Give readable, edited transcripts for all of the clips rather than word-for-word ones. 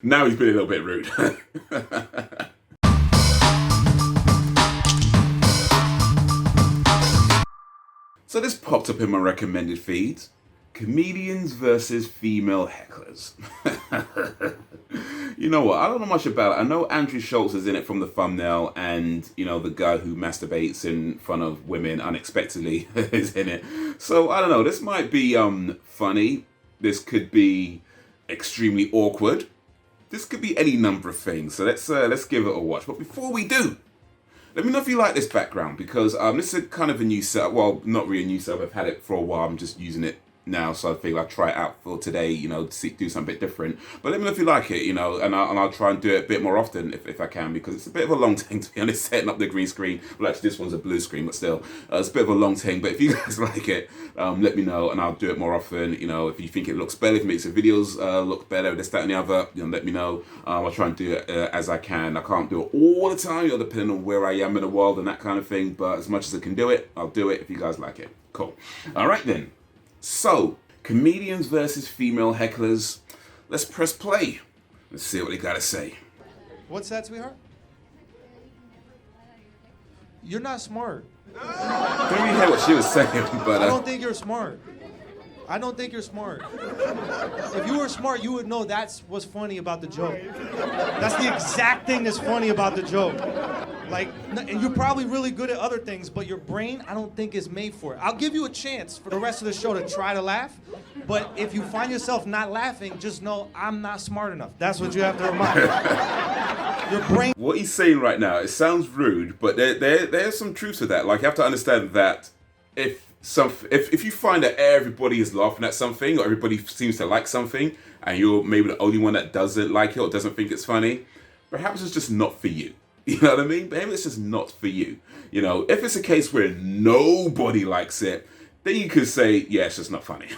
Now he's been a little bit rude. So this popped up in my recommended feeds. Comedians versus female hecklers. You know what? I don't know much about it. I know Andrew Schultz is in it from the thumbnail, and you know the guy who masturbates in front of women unexpectedly is in it. So I don't know. This might be funny. This could be extremely awkward. This could be any number of things. So let's give it a watch. But before we do, let me know if you like this background, because this is kind of a new setup. Well, not really a new setup. I've had it for a while. I'm just using it now, so I figure I'll try it out for today, you know, to do something a bit different. But let me know if you like it, you know, and I'll try and do it a bit more often if I can, because it's a bit of a long thing, to be honest, setting up the green screen. Well, actually, this one's a blue screen, but still, it's a bit of a long thing. But if you guys like it, let me know, and I'll do it more often. You know, if you think it looks better, if it makes the videos look better, this, that, and the other, you know, let me know. I'll try and do it as I can. I can't do it all the time, you know, depending on where I am in the world and that kind of thing. But as much as I can do it, I'll do it if you guys like it. Cool. All right, then. So, comedians versus female hecklers. Let's press play. Let's see what they gotta say. What's that, sweetheart? You're not smart. I don't really hear what she was saying, but I don't think you're smart. I don't think you're smart. If you were smart, you would know that's what's funny about the joke. That's the exact thing that's funny about the joke. Like, and you're probably really good at other things, but your brain, I don't think is made for it. I'll give you a chance for the rest of the show to try to laugh, but if you find yourself not laughing, just know I'm not smart enough. That's what you have to remind yourself. Your brain. What he's saying right now, it sounds rude, but there's some truth to that. Like, you have to understand that if you find that everybody is laughing at something, or everybody seems to like something, and you're maybe the only one that doesn't like it or doesn't think it's funny, perhaps it's just not for you. You know what I mean? Maybe it's just not for you. You know, if it's a case where nobody likes it, then you could say, yeah, it's just not funny.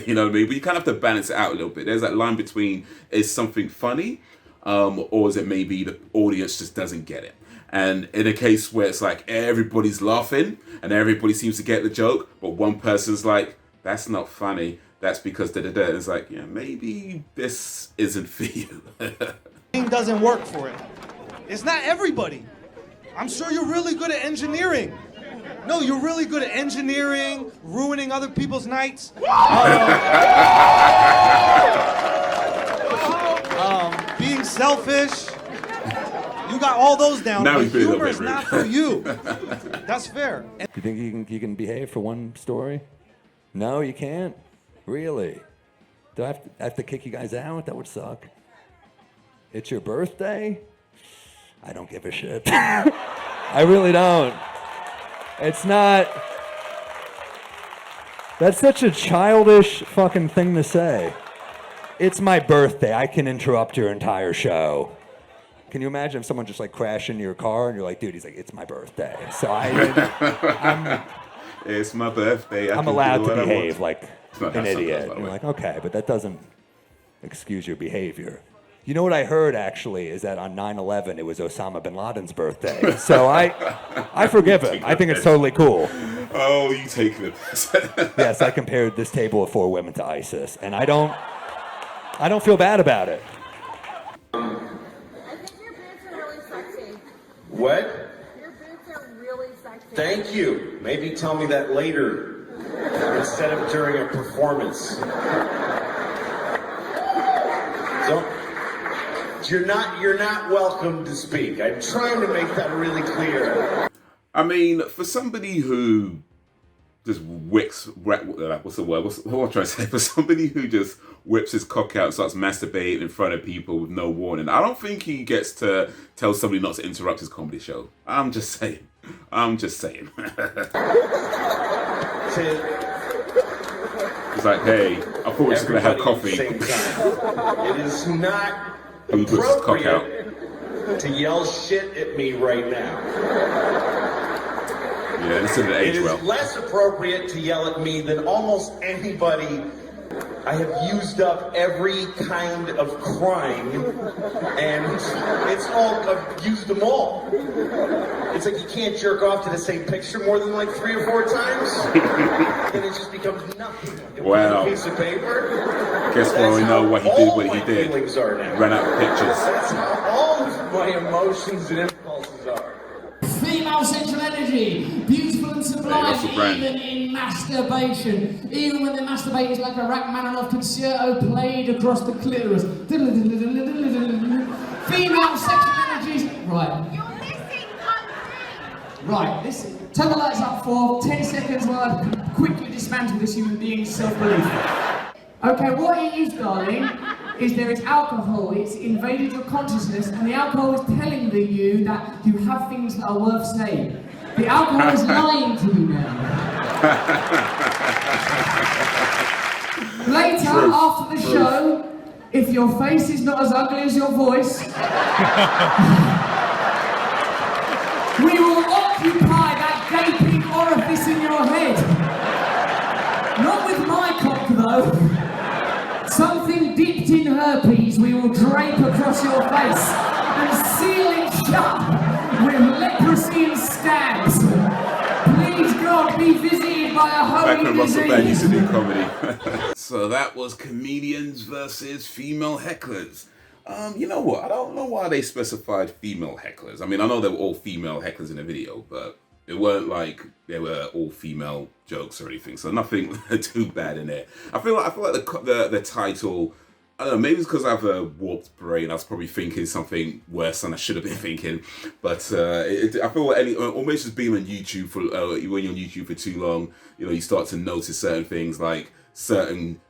You know what I mean? But you kind of have to balance it out a little bit. There's that line between, is something funny, or is it maybe the audience just doesn't get it? And in a case where it's like everybody's laughing and everybody seems to get the joke, but one person's like, that's not funny, that's because da-da-da. And it's like, yeah, maybe this isn't for you. Brain doesn't work for it. It's not everybody. I'm sure you're really good at engineering. No, you're really good at engineering, ruining other people's nights. Being selfish. You got all those down. Now but humor is not for you. That's fair. Do you think you can behave for one story? No, you can't? Really? Do I have to kick you guys out? That would suck. It's your birthday? I don't give a shit. I really don't. It's not... That's such a childish fucking thing to say. It's my birthday. I can interrupt your entire show. Can you imagine if someone just like crashed into your car and you're like, dude, he's like, it's my birthday. So It's my birthday. I'm allowed to behave like an idiot. And you're like, okay, but that doesn't excuse your behavior. You know what I heard, actually, is that on 9/11, it was Osama bin Laden's birthday. So I forgive him. I think it's totally cool. Oh, you take the piss. Yes, I compared this table of 4 women to ISIS, and I don't feel bad about it. I think your boots are really sexy. What? Your boots are really sexy. Thank you. Maybe tell me that later instead of during a performance. Don't. You're not welcome to speak. I'm trying to make that really clear. I mean, for somebody who just what's the word? What am I trying to say? For somebody who just whips his cock out and starts masturbating in front of people with no warning, I don't think he gets to tell somebody not to interrupt his comedy show. I'm just saying. It's like, hey, I thought we were just going to have coffee. It is not He puts his cock out. appropriate to yell shit at me right now. Yeah, this isn't It age is well. less appropriate to yell at me than almost anybody I have used up every kind of crime, and it's all, I've used them all. It's like you can't jerk off to the same picture more than like 3 or 4 times, then it just becomes nothing. Wow. A piece of paper. Guess what? We know what he did, what he did. Feelings are now. Ran out of pictures. That's how all of my emotions and impulses are. Female sexual energy, beautiful and sublime, even in masturbation. Even when they masturbate, it's like a Rachmaninoff concerto played across the clitoris. Female sexual energies. Right. You're missing one thing. Right, listen. Turn the lights up for 10 seconds while I quickly dismantle this human being's self-belief. Okay, what it is, darling, is there is alcohol. It's invaded your consciousness, and the alcohol is telling you that you have things that are worth saying. The alcohol is lying to you now. Later, after the show, if your face is not as ugly as your voice, we will occupy that gaping orifice in your head. Not with my cock, though. Something dipped in herpes we will drape across your face and seal it shut with leprosy and scabs. Please God, be visited by a holy Back when Russell Band used to disease. do comedy. So that was comedians versus female hecklers. You know what? I don't know why they specified female hecklers. I mean, I know they were all female hecklers in the video, but it weren't like they were all female jokes or anything. So nothing too bad in there. I feel like the title, I don't know, maybe it's because I have a warped brain. I was probably thinking something worse than I should have been thinking. But I feel like almost just being on YouTube for when you're on YouTube for too long, you know, you start to notice certain things, like certain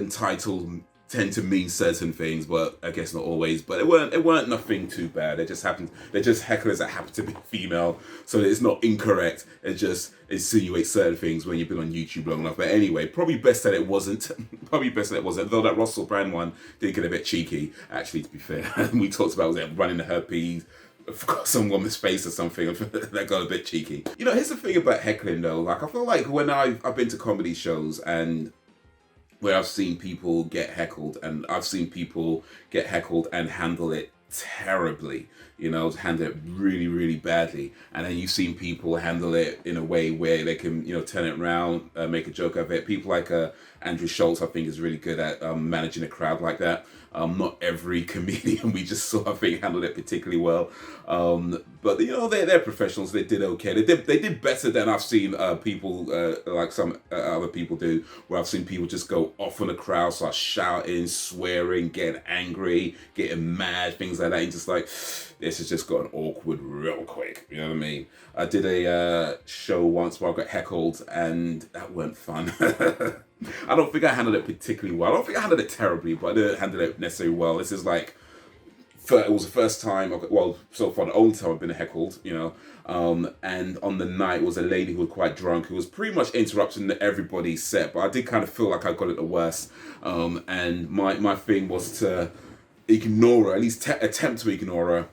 titles tend to mean certain things, but I guess not always. But it weren't nothing too bad. They're just hecklers that happen to be female, so it's not incorrect. It just insinuates certain things when you've been on YouTube long enough. But anyway, probably best that it wasn't. Though that Russell Brand one did get a bit cheeky, actually, to be fair. We talked about running the herpes. Forgot some woman's face or something. That got a bit cheeky. You know, here's the thing about heckling though. Like, I feel like when I've been to comedy shows and where I've seen people get heckled, and I've seen people get heckled and handle it terribly, you know, handle it really, really badly. And then you've seen people handle it in a way where they can, you know, turn it around, make a joke of it. People like Andrew Schultz, I think, is really good at managing a crowd like that. Not every comedian we just saw, I think, handled it particularly well. But you know, they're professionals. They did okay. They did better than I've seen people like some other people do, where I've seen people just go off on the crowd, start shouting, swearing, getting angry, getting mad, things like that. And just like, this has just gotten awkward real quick. You know what I mean? I did a show once where I got heckled, and that weren't fun. I don't think I handled it particularly well. I don't think I handled it terribly, but I didn't handle it necessarily well. This is like, it was the first time, so far the only time I've been heckled, you know. And on the night was a lady who was quite drunk, who was pretty much interrupting everybody's set, but I did kind of feel like I got it the worst. And my thing was to ignore her, at least attempt to ignore her.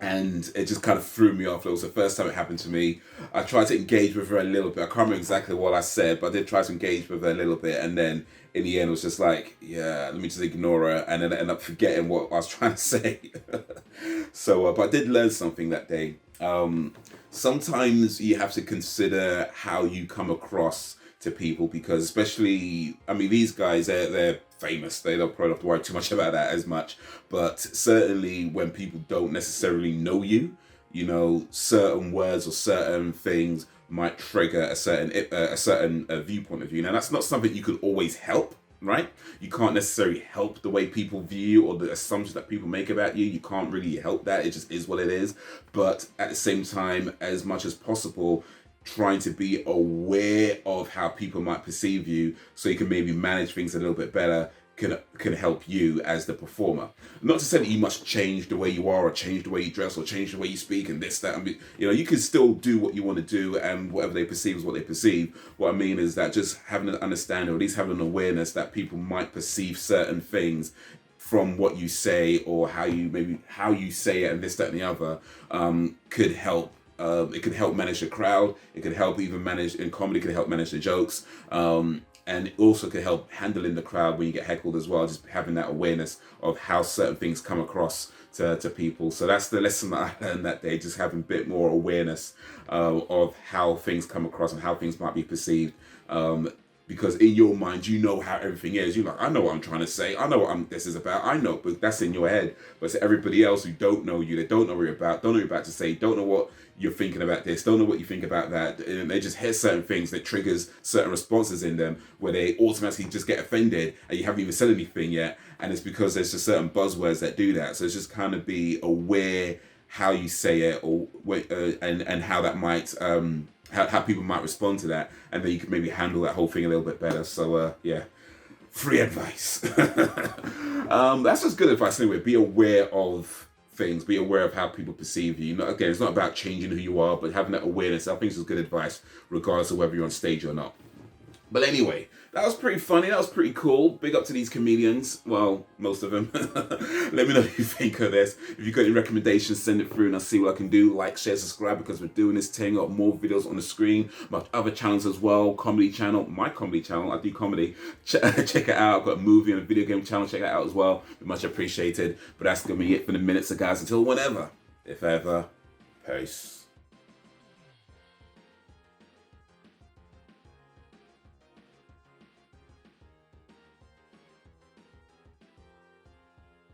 And it just kind of threw me off. It was the first time it happened to me. I tried to engage with her a little bit. I can't remember exactly what I said, but I did try to engage with her a little bit. And then in the end, it was just like, yeah, let me just ignore her. And then I ended up forgetting what I was trying to say. So, but I did learn something that day. Sometimes you have to consider how you come across to people, because especially, I mean, these guys, they're famous. They don't probably have to worry too much about that as much. But certainly when people don't necessarily know you, you know, certain words or certain things might trigger a certain viewpoint of view. Now, that's not something you could always help, right? You can't necessarily help the way people view you or the assumptions that people make about you. You can't really help that. It just is what it is. But at the same time, as much as possible, trying to be aware of how people might perceive you so you can maybe manage things a little bit better can help you as the performer. Not to say that you must change the way you are or change the way you dress or change the way you speak and this, that. I mean, you know, you can still do what you want to do, and whatever they perceive is what they perceive. What I mean is that just having an understanding, or at least having an awareness that people might perceive certain things from what you say or how you say it and this, that, and the other could help. It could help manage the crowd. It could help even manage in comedy. It could help manage the jokes. and it also can help handling the crowd when you get heckled as well, just having that awareness of how certain things come across to people. So that's the lesson that I learned that day, just having a bit more awareness of how things come across and how things might be perceived. Because in your mind, you know how everything is. You're like, I know what I'm trying to say. I know what this is about. I know, but that's in your head. But to everybody else who don't know you, they don't know what you're about, don't know what you're about to say, don't know what you're thinking about this, don't know what you think about that, and they just hear certain things that triggers certain responses in them where they automatically just get offended and you haven't even said anything yet. And it's because there's just certain buzzwords that do that. So it's just kind of be aware how you say it, or and how that might how people might respond to that, and then you could maybe handle that whole thing a little bit better. So yeah, free advice. That's just good advice anyway. Be aware of things, be aware of how people perceive you. Again, it's not about changing who you are, but having that awareness, I think is good advice regardless of whether you're on stage or not. But anyway, that was pretty funny. That was pretty cool. Big up to these comedians. Well, most of them. Let me know what you think of this. If you've got any recommendations, send it through and I'll see what I can do. Like, share, subscribe, because we're doing this thing. Got more videos on the screen. My other channels as well. Comedy channel. My comedy channel. I do comedy. Check it out. I've got a movie and a video game channel. Check that out as well. Be much appreciated. But that's going to be it for the minutes, so guys. Until whenever, if ever. Peace.